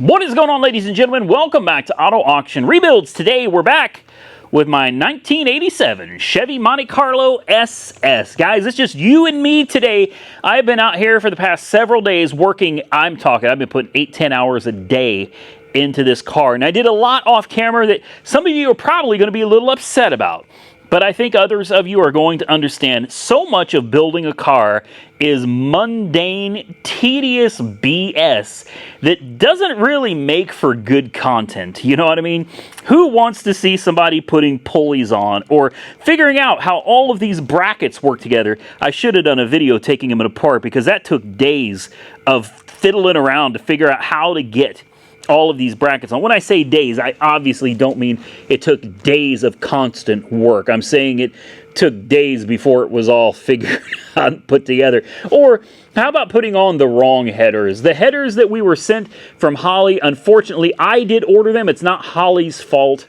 What is going on, ladies and gentlemen? Welcome back to Auto Auction Rebuilds. Today we're back with my 1987 Chevy Monte Carlo SS. Guys, it's just you and me today. I've been out here for the past several days working. I've been putting 8-10 hours a day into this car. And I did a lot off camera that some of you are probably going to be a little upset about. But I think others of you are going to understand so much of building a car is mundane, tedious BS that doesn't really make for good content. You know what I mean? Who wants to see somebody putting pulleys on or figuring out how all of these brackets work together? I should have done a video taking them apart because that took days of fiddling around to figure out how to get all of these brackets on. When I say days, I obviously don't mean it took days of constant work. I'm saying it took days before it was all figured out and put together. Or how about putting on the wrong headers? The headers that we were sent from Holly, unfortunately, I did order them. It's not Holly's fault.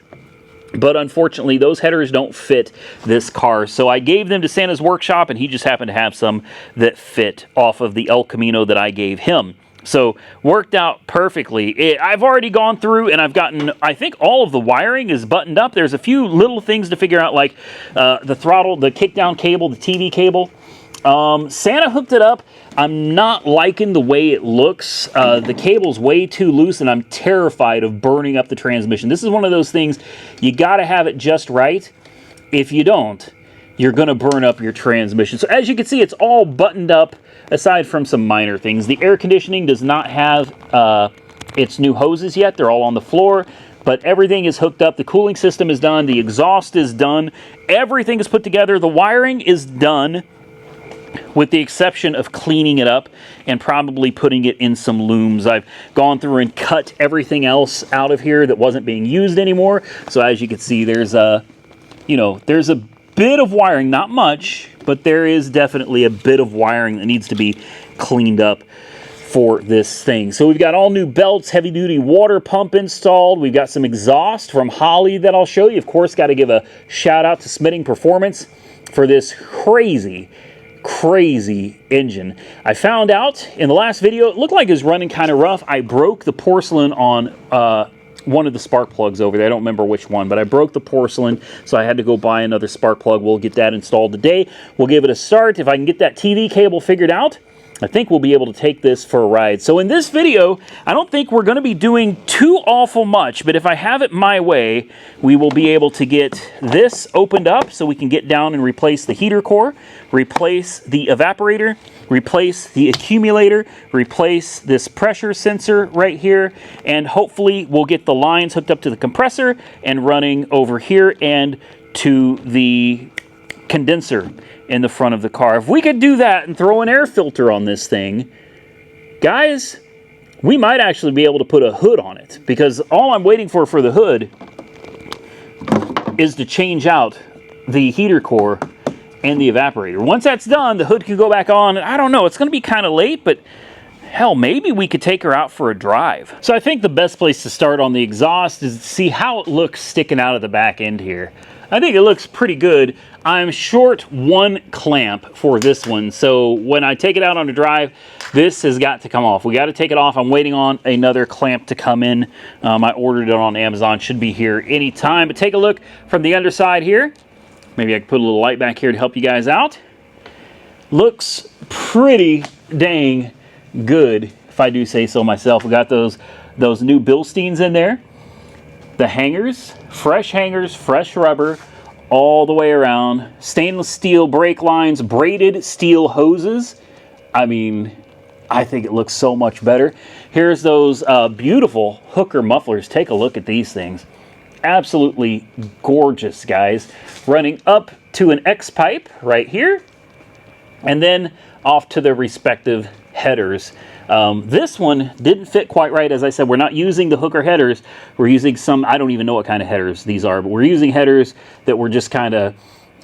But unfortunately, those headers don't fit this car. So I gave them to Santa's workshop, and he just happened to have some that fit off of the El Camino that I gave him. So, worked out perfectly. I've already gone through and I've gotten, I think all of the wiring is buttoned up. There's a few little things to figure out, like the throttle, the kickdown cable, the TV cable. Santa hooked it up. I'm not liking the way it looks. The cable's way too loose and I'm terrified of burning up the transmission. This is one of those things, you gotta have it just right. If you don't, you're gonna burn up your transmission. So as you can see, it's all buttoned up aside from some minor things. The air conditioning does not have its new hoses yet. They're all on the floor, but everything is hooked up. The cooling system is done. The exhaust is done. Everything is put together. The wiring is done with the exception of cleaning it up and probably putting it in some looms. I've gone through and cut everything else out of here that wasn't being used anymore. So as you can see, there's a bit of wiring, not much, but there is definitely a bit of wiring that needs to be cleaned up for this thing. So we've got all new belts, heavy duty water pump installed. We've got some exhaust from Holly that I'll show you. Of course, got to give a shout out to Smitting Performance for this crazy engine. I found out in the last video, it looked like it was running kind of rough. I broke the porcelain on one of the spark plugs over there. I don't remember which one, but I broke the porcelain, so I had to go buy another spark plug. We'll get that installed today. We'll give it a start. If I can get that TV cable figured out, I think we'll be able to take this for a ride. So in this video, I don't think we're going to be doing too awful much, but if I have it my way, we will be able to get this opened up so we can get down and replace the heater core, replace the evaporator, replace the accumulator, replace this pressure sensor right here, and hopefully we'll get the lines hooked up to the compressor and running over here and to the condenser in the front of the car. If we could do that and throw an air filter on this thing, guys, we might actually be able to put a hood on it, because all I'm waiting for the hood is to change out the heater core and the evaporator. Once that's done, the hood can go back on. I don't know, it's going to be kind of late, but hell, maybe we could take her out for a drive. So I think the best place to start on the exhaust is to see how it looks sticking out of the back end here. I think it looks pretty good. I'm short one clamp for this one, so when I take it out on a drive, this has got to come off. We got to take it off. I'm waiting on another clamp to come in. I ordered it on Amazon. Should be here anytime. But take a look from the underside here. Maybe I can put a little light back here to help you guys out. Looks pretty dang good, if I do say so myself. We got those new Bilsteins in there. The hangers, fresh rubber all the way around. Stainless steel brake lines, braided steel hoses. I mean, I think it looks so much better. Here's those beautiful hooker mufflers. Take a look at these things. Absolutely gorgeous, guys. Running up to an X pipe right here, and then off to the respective headers. This one didn't fit quite right. As I said, we're not using the hooker headers. We're using some, I don't even know what kind of headers these are, but we're using headers that were just kind of,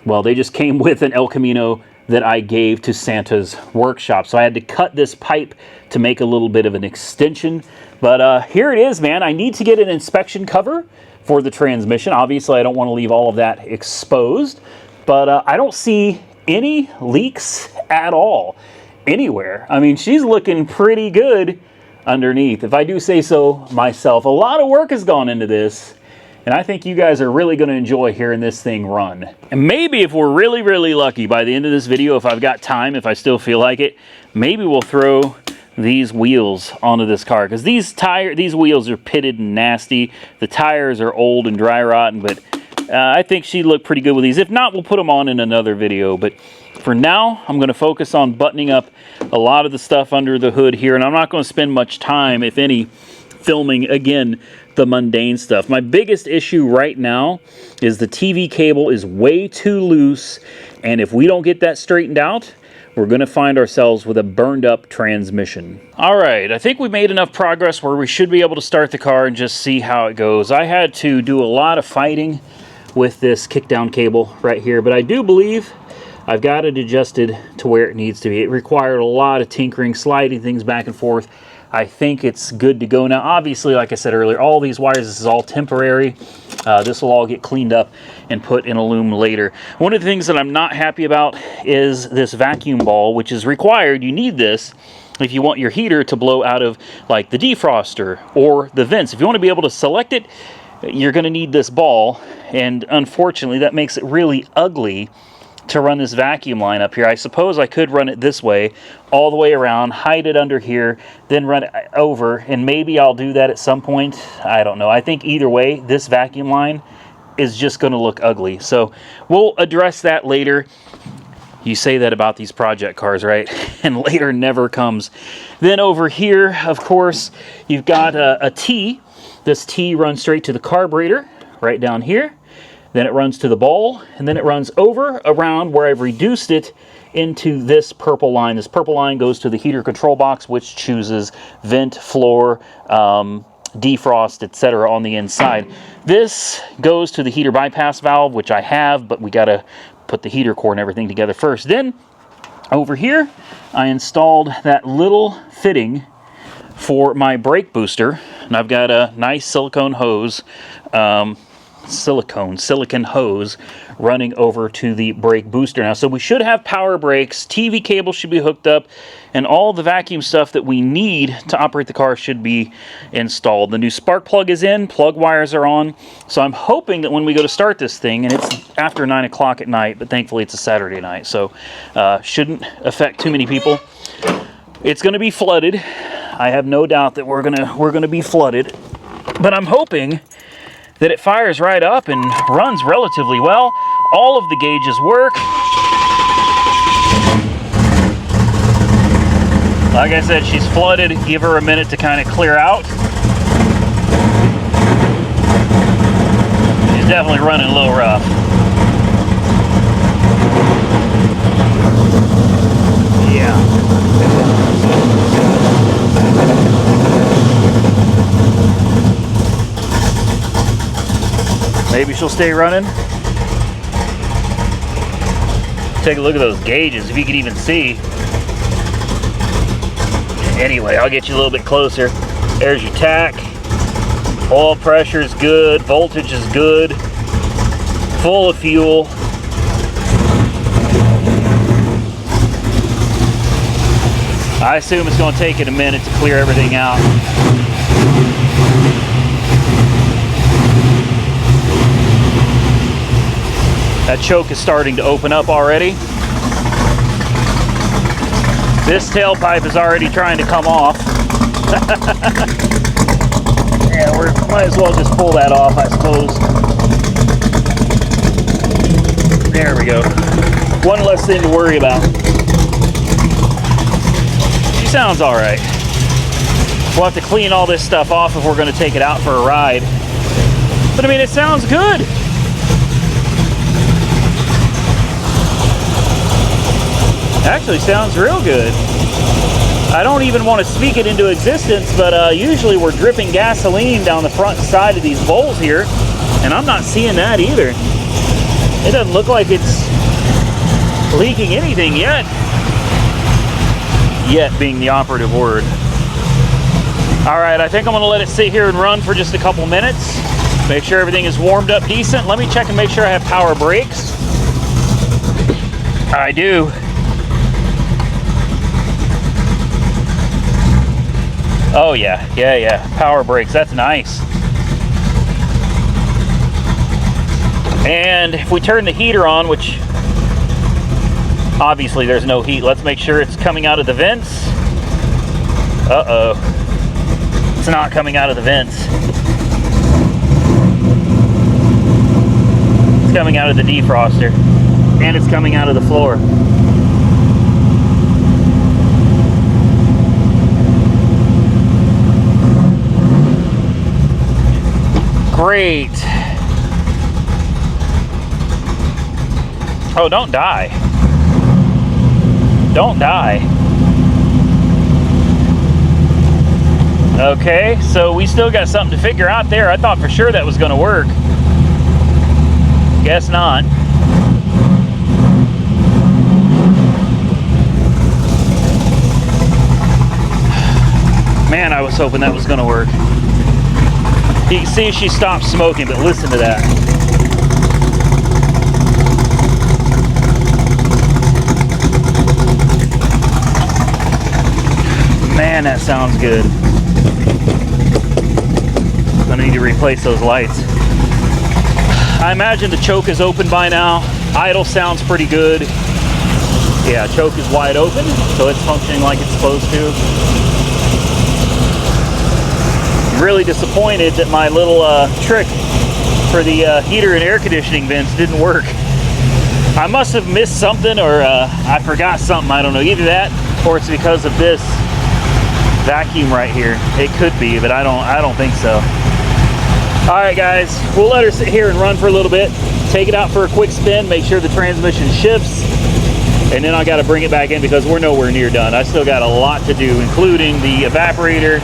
well, they just came with an El Camino that I gave to Santa's workshop. So I had to cut this pipe to make a little bit of an extension. But here it is, man. I need to get an inspection cover for the transmission. Obviously, I don't want to leave all of that exposed, but I don't see any leaks at all anywhere. I mean, she's looking pretty good. underneath. If I do say so myself, a lot of work has gone into this, and I think you guys are really going to enjoy hearing this thing run. And maybe if we're really, really lucky, by the end of this video, if I've got time, if I still feel like it, maybe we'll throw these wheels onto this car, because these wheels are pitted and nasty. The tires are old and dry rotten, but I think she'd look pretty good with these. If not, we'll put them on in another video. But for now, I'm going to focus on buttoning up a lot of the stuff under the hood here, and I'm not going to spend much time, if any, filming, again, the mundane stuff. My biggest issue right now is the TV cable is way too loose, and if we don't get that straightened out, we're going to find ourselves with a burned up transmission. All right, I think we made enough progress where we should be able to start the car and just see how it goes. I had to do a lot of fighting with this kickdown cable right here, but I do believe I've got it adjusted to where it needs to be. It required a lot of tinkering, sliding things back and forth. I think it's good to go now. Obviously, like I said earlier, all these wires, this is all temporary. This will all get cleaned up and put in a loom later. One of the things that I'm not happy about is this vacuum ball, which is required. You need this if you want your heater to blow out of like the defroster or the vents. If you want to be able to select it, you're going to need this ball, and unfortunately that makes it really ugly to run this vacuum line up here. I suppose I could run it this way all the way around, hide it under here, then run it over, and maybe I'll do that at some point. I don't know. I think either way, this vacuum line is just going to look ugly. So we'll address that later. You say that about these project cars, right? And later never comes. Then over here, of course, you've got a T. This T runs straight to the carburetor right down here. Then it runs to the ball, and then it runs over around where I've reduced it into this purple line. This purple line goes to the heater control box, which chooses vent, floor, defrost, etc. on the inside. This goes to the heater bypass valve, which I have, but we got to put the heater core and everything together first. Then over here, I installed that little fitting for my brake booster, and I've got a nice silicone hose, silicon hose running over to the brake booster now. So we should have power brakes, TV cable should be hooked up, and all the vacuum stuff that we need to operate the car should be installed. The new spark plug is in, plug wires are on, so I'm hoping that when we go to start this thing, and it's after 9 o'clock at night, but thankfully it's a Saturday night, so shouldn't affect too many people. It's going to be flooded. I have no doubt that we're gonna be flooded, but I'm hoping that it fires right up and runs relatively well. All of the gauges work. Like I said, she's flooded. Give her a minute to kind of clear out. She's definitely running a little rough. Yeah. Maybe she'll stay running. Take a look at those gauges, if you can even see. Anyway, I'll get you a little bit closer. There's your tach. Oil pressure is good. Voltage is good. Full of fuel. I assume it's going to take it a minute to clear everything out. That choke is starting to open up already. This tailpipe is already trying to come off. Yeah, we might as well just pull that off, I suppose. There we go. One less thing to worry about. She sounds all right. We'll have to clean all this stuff off if we're going to take it out for a ride. But I mean, it sounds good. Actually sounds real good. I don't even want to speak it into existence, but usually we're dripping gasoline down the front side of these bowls here, and I'm not seeing that either. It doesn't look like it's leaking anything yet. Yet being the operative word. Alright, I think I'm going to let it sit here and run for just a couple minutes. Make sure everything is warmed up decent. Let me check and make sure I have power brakes. I do. Oh yeah, yeah. Power brakes, that's nice. And if we turn the heater on, which obviously there's no heat, let's make sure it's coming out of the vents. Uh-oh. It's not coming out of the vents. It's coming out of the defroster. And it's coming out of the floor. Great. Oh, don't die. Don't die. Okay, so we still got something to figure out there. I thought for sure that was going to work. Guess not. Man, I was hoping that was going to work. You can see she stopped smoking, but listen to that. Man, that sounds good. I'm gonna need to replace those lights. I imagine the choke is open by now. Idle sounds pretty good. Yeah, choke is wide open, so it's functioning like it's supposed to. I'm really disappointed that my little trick for the heater and air conditioning vents didn't work. I must have missed something, or I forgot something. I don't know. Either that, or it's because of this vacuum right here. It could be, but I don't think so. All right, guys, we'll let her sit here and run for a little bit. Take it out for a quick spin. Make sure the transmission shifts, and then I got to bring it back in because we're nowhere near done. I still got a lot to do, including the evaporator,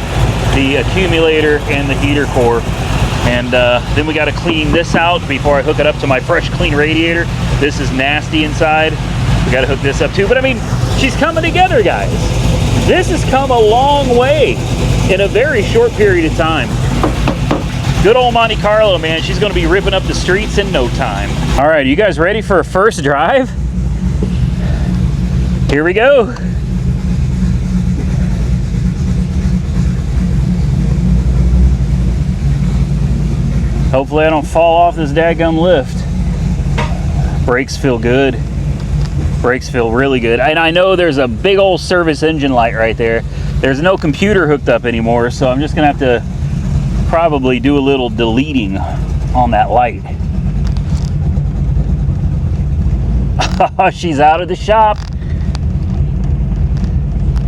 the accumulator, and the heater core. And then we got to clean this out before I hook it up to my fresh, clean radiator. This is nasty inside. We got to hook this up too. But I mean, she's coming together, guys. This has come a long way in a very short period of time. Good old Monte Carlo, man. She's going to be ripping up the streets in no time. All right, you guys ready for a first drive? Here we go. Hopefully I don't fall off this dadgum lift. Brakes feel good. Brakes feel really good. And I know there's a big old service engine light right there. There's no computer hooked up anymore, so I'm just gonna have to probably do a little deleting on that light. She's out of the shop.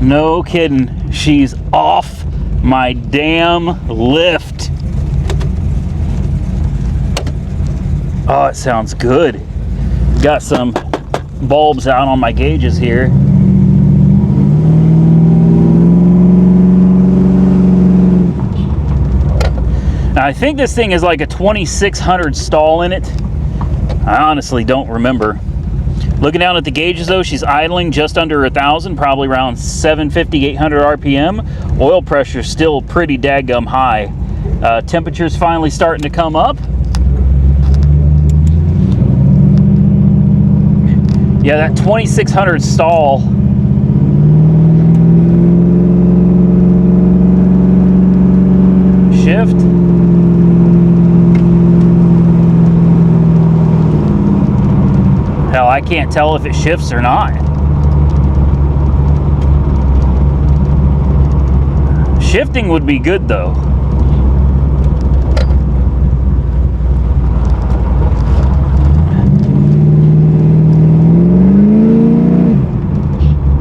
No kidding. She's off my damn lift. Oh, it sounds good. Got some bulbs out on my gauges here. Now, I think this thing is like a 2600 stall in it. I honestly don't remember. Looking down at the gauges though, she's idling just under 1,000, probably around 750, 800 RPM. Oil pressure still pretty daggum high. Temperature's finally starting to come up. Yeah, that 2600 stall. Shift. Hell, I can't tell if it shifts or not. Shifting would be good though.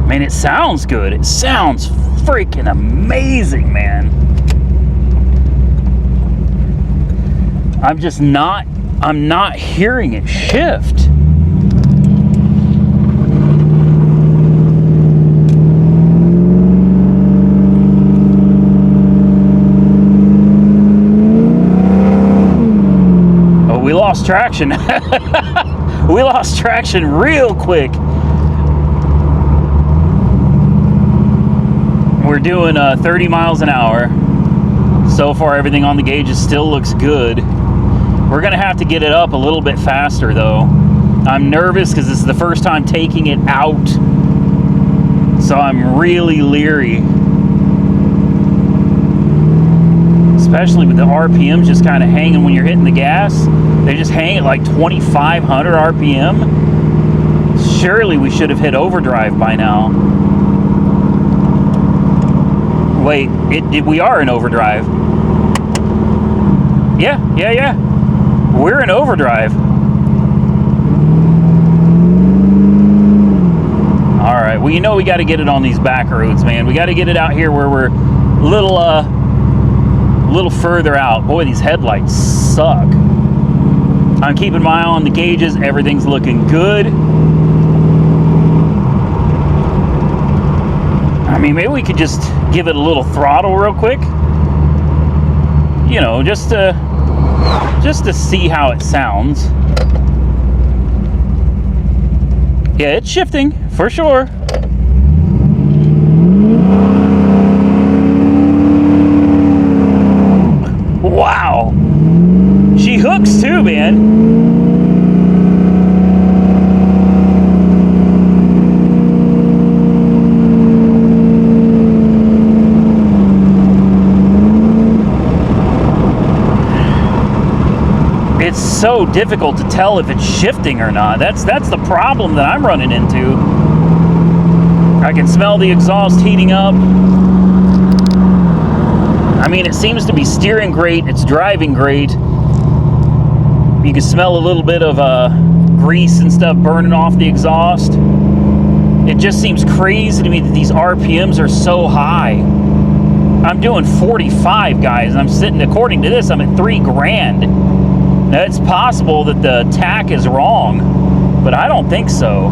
I mean, it sounds good. It sounds freaking amazing, man. I'm not hearing it shift. Oh, we lost traction. We lost traction real quick. We're doing 30 miles an hour. So far, everything on the gauges still looks good. We're gonna have to get it up a little bit faster though. I'm nervous because this is the first time taking it out. So I'm really leery. especially with the RPMs just kind of hanging when you're hitting the gas. They just hang at like 2,500 RPM. Surely we should have hit overdrive by now. Wait, we are in overdrive. Yeah. We're in overdrive. All right, well, you know we got to get it on these back roads, man. We got to get it out here where we're a little further out. Boy, these headlights suck. I'm keeping my eye on the gauges. Everything's looking good. I mean, maybe we could just give it a little throttle real quick. You know, just to see how it sounds. Yeah, it's shifting for sure. Wow. She hooks too, man. It's so difficult to tell if it's shifting or not. That's the problem that I'm running into. I can smell the exhaust heating up. I mean, it seems to be steering great. It's driving great. You can smell a little bit of grease and stuff burning off the exhaust. It just seems crazy to me that these RPMs are so high. I'm doing 45, guys, and I'm sitting, according to this, I'm at $3,000. Now, it's possible that the tack is wrong, but I don't think so.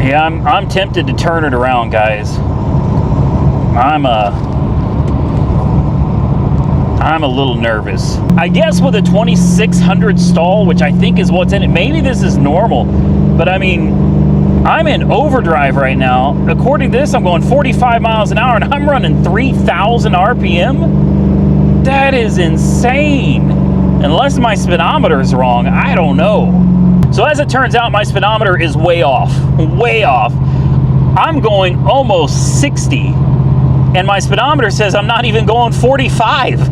Yeah, I'm tempted to turn it around, guys. I'm a little nervous. I guess with a 2600 stall, which I think is what's in it, maybe this is normal, but I mean, I'm in overdrive right now. According to this, I'm going 45 miles an hour and I'm running 3,000 RPM. That is insane. Unless my speedometer is wrong, I don't know. So as it turns out, my speedometer is way off. Way off. I'm going almost 60. And my speedometer says I'm not even going 45.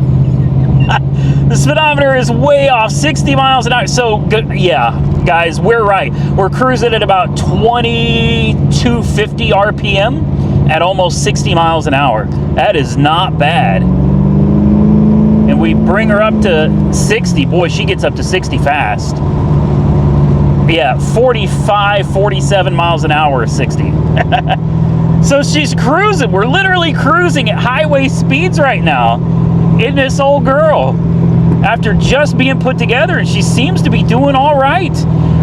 The speedometer is way off, 60 miles an hour. So, yeah, guys, we're right. We're cruising at about 2250 RPM at almost 60 miles an hour. That is not bad. And we bring her up to 60. Boy, she gets up to 60 fast. Yeah, 45, 47 miles an hour is 60. So she's cruising. We're literally cruising at highway speeds right now in this old girl. After just being put together, and she seems to be doing all right.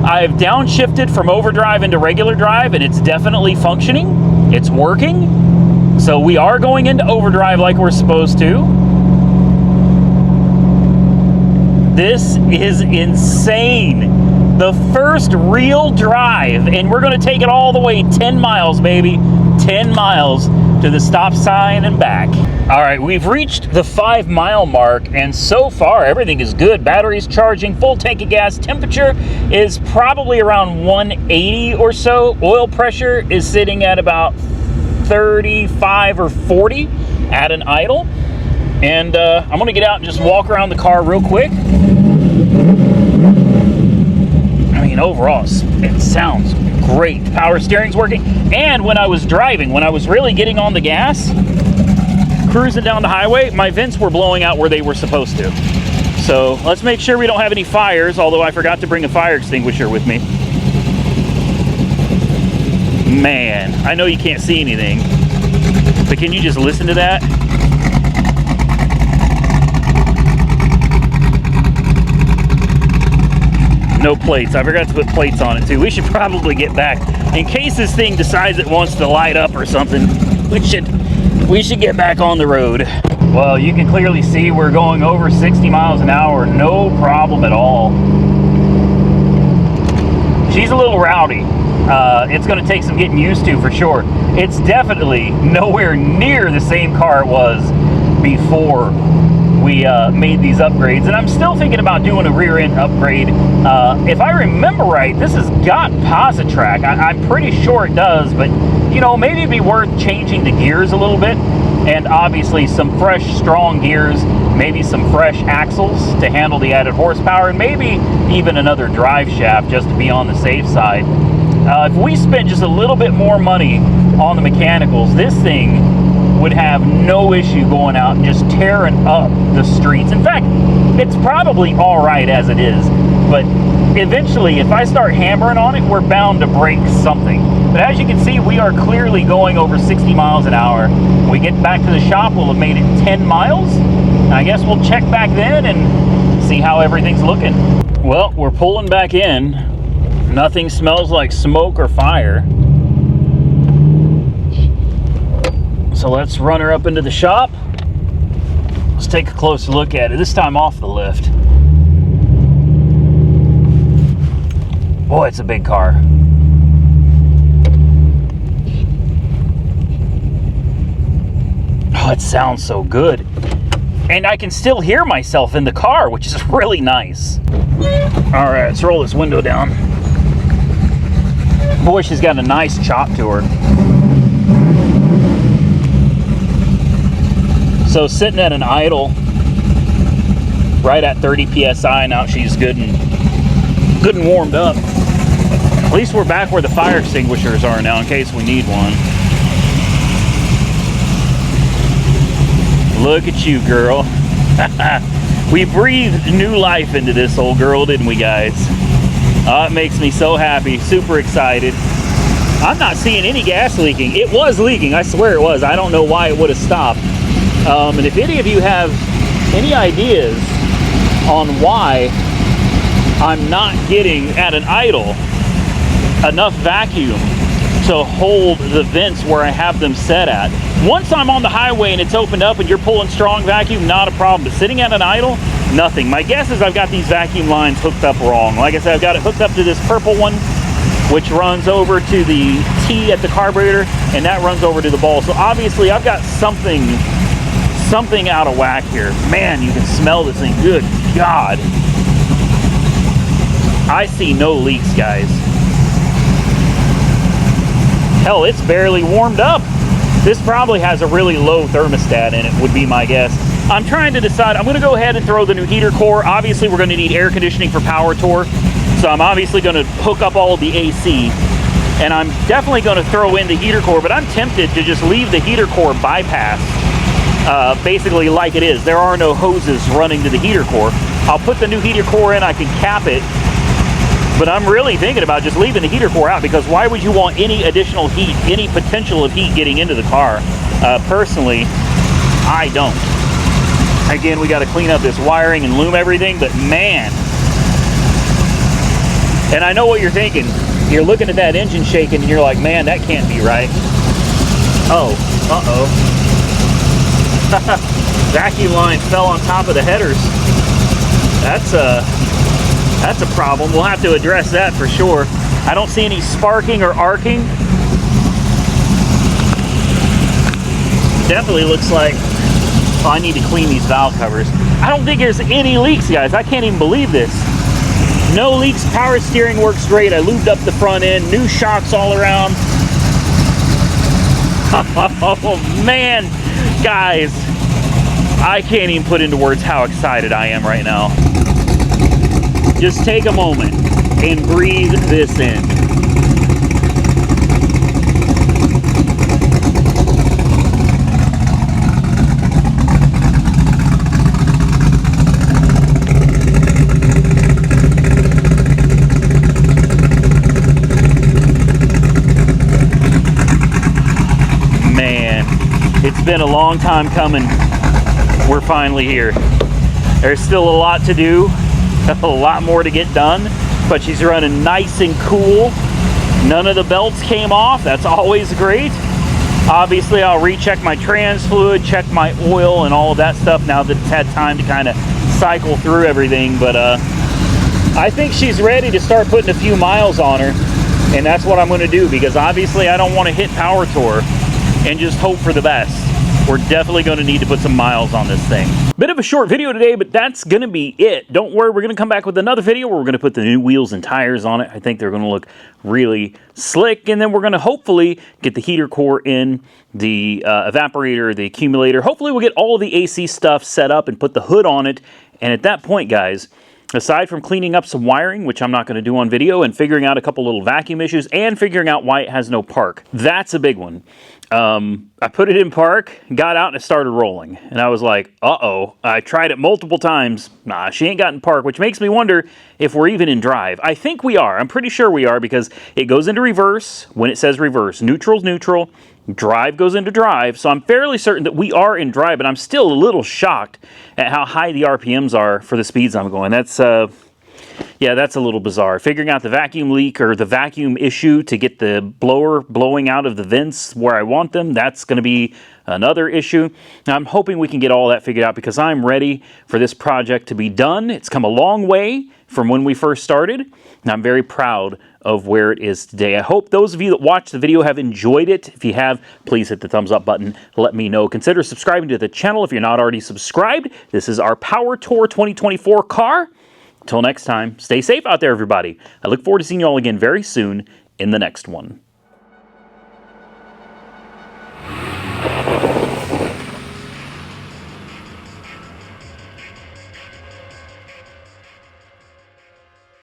I've downshifted from overdrive into regular drive, and it's definitely functioning. It's working. So we are going into overdrive like we're supposed to. This is insane. The first real drive, and we're going to take it all the way 10 miles, baby. 10 miles to the stop sign and back. All right, we've reached the 5-mile mark, and so far everything is good. Battery's charging, full tank of gas. Temperature is probably around 180 or so. Oil pressure is sitting at about 35 or 40 at an idle. And I'm going to get out and just walk around the car real quick. I mean, overall, it sounds great. Power steering's working. And when I was driving, when I was really getting on the gas, cruising down the highway, my vents were blowing out where they were supposed to. So let's make sure we don't have any fires, although I forgot to bring a fire extinguisher with me. Man, I know you can't see anything, but can you just listen to that? No plates. I forgot to put plates on it too. We should probably get back. In case this thing decides it wants to light up or something, we should get back on the road. Well, you can clearly see we're going over 60 miles an hour. No problem at all. She's a little rowdy. It's going to take some getting used to for sure. It's definitely nowhere near the same car it was before we made these upgrades, and I'm still thinking about doing a rear end upgrade. If I remember right, this has got Positrack. I'm pretty sure it does, but you know, maybe it'd be worth changing the gears a little bit. and obviously some fresh, strong gears, maybe some fresh axles to handle the added horsepower, and maybe even another drive shaft just to be on the safe side. If we spent just a little bit more money on the mechanicals, this thing would have no issue going out and just tearing up the streets. In fact, it's probably all right as it is, but eventually, if I start hammering on it, we're bound to break something. But as you can see, we are clearly going over 60 miles an hour. When we get back to the shop, we'll have made it 10 miles. I guess we'll check back then and see how everything's looking. Well, we're pulling back in. Nothing smells like smoke or fire. So let's run her up into the shop. Let's take a closer look at it, this time off the lift. Boy, it's a big car. Oh, it sounds so good. And I can still hear myself in the car, which is really nice. All right, let's roll this window down. Boy, she's got a nice chop to her. So sitting at an idle, right at 30 PSI, now she's good and warmed up. At least we're back where the fire extinguishers are now in case we need one. Look at you, girl. We breathed new life into this old girl, didn't we, guys? Oh, it makes me so happy, super excited. I'm not seeing any gas leaking. It was leaking, I swear it was. I don't know why it would have stopped. And if any of you have any ideas on why I'm not getting at an idle enough vacuum to hold the vents where I have them set at. Once I'm on the highway and it's opened up and you're pulling strong vacuum, not a problem. But sitting at an idle, nothing. My guess is I've got these vacuum lines hooked up wrong. Like I said, I've got it hooked up to this purple one, which runs over to the T at the carburetor, and that runs over to the ball. So obviously I've got something out of whack here. Man, you can smell this thing. Good God. I see no leaks, guys. Hell, it's barely warmed up. This probably has a really low thermostat in it, would be my guess. I'm trying to decide. I'm going to go ahead and throw the new heater core. Obviously, we're going to need air conditioning for power tour. So I'm obviously going to hook up all of the AC. And I'm definitely going to throw in the heater core, but I'm tempted to just leave the heater core bypass. Basically like it is. There are no hoses running to the heater core. I'll put the new heater core in, I can cap it. But I'm really thinking about just leaving the heater core out, because why would you want any additional heat, any potential of heat getting into the car? Personally, I don't. Again, we got to clean up this wiring and loom everything, but man. And I know what you're thinking. You're looking at that engine shaking and you're like, man, that can't be right. Oh, uh-oh. Vacuum line fell on top of the headers. That's a problem. We'll have to address that for sure. I don't see any sparking or arcing. Definitely looks like, oh, I need to clean these valve covers. I don't think there's any leaks, guys. I can't even believe this. No leaks. Power steering works great. I lubed up the front end. New shocks all around. Oh man, guys, I can't even put into words how excited I am right now. Just take a moment and breathe this in. Man, it's been a long time coming. We're finally here. There's still a lot to do. A lot more to get done, but she's running nice and cool. None of the belts came off. That's always great. Obviously, I'll recheck my trans fluid, check my oil and all of that stuff now that it's had time to kind of cycle through everything. But I think she's ready to start putting a few miles on her, and that's what I'm going to do, because obviously I don't want to hit power tour and just hope for the best. we're definitely going to need to put some miles on this thing. Bit of a short video today, but that's going to be it. Don't worry, we're going to come back with another video where we're going to put the new wheels and tires on it. I think they're going to look really slick, and then we're going to hopefully get the heater core in, the evaporator, the accumulator. Hopefully we'll get all of the AC stuff set up and put the hood on it, and at that point, guys, aside from cleaning up some wiring, which I'm not going to do on video, and figuring out a couple little vacuum issues, and figuring out why it has no park. That's a big one. I put it in park, got out, and it started rolling. And I was like, uh-oh. I tried it multiple times. Nah, she ain't got in park, which makes me wonder if we're even in drive. I think we are. I'm pretty sure we are, because it goes into reverse when it says reverse. Neutral's neutral. Drive goes into drive. So I'm fairly certain that we are in drive, but I'm still a little shocked at how high the RPMs are for the speeds I'm going. That's, yeah, that's a little bizarre. Figuring out the vacuum leak or the vacuum issue to get the blower blowing out of the vents where I want them, that's going to be another issue. Now, I'm hoping we can get all that figured out because I'm ready for this project to be done. It's come a long way from when we first started, and I'm very proud of where it is today. I hope those of you that watched the video have enjoyed it. If you have, please hit the thumbs up button. Let me know. Consider subscribing to the channel if you're not already subscribed. This is our Power Tour 2024 car. Until next time, stay safe out there, everybody. I look forward to seeing you all again very soon in the next one.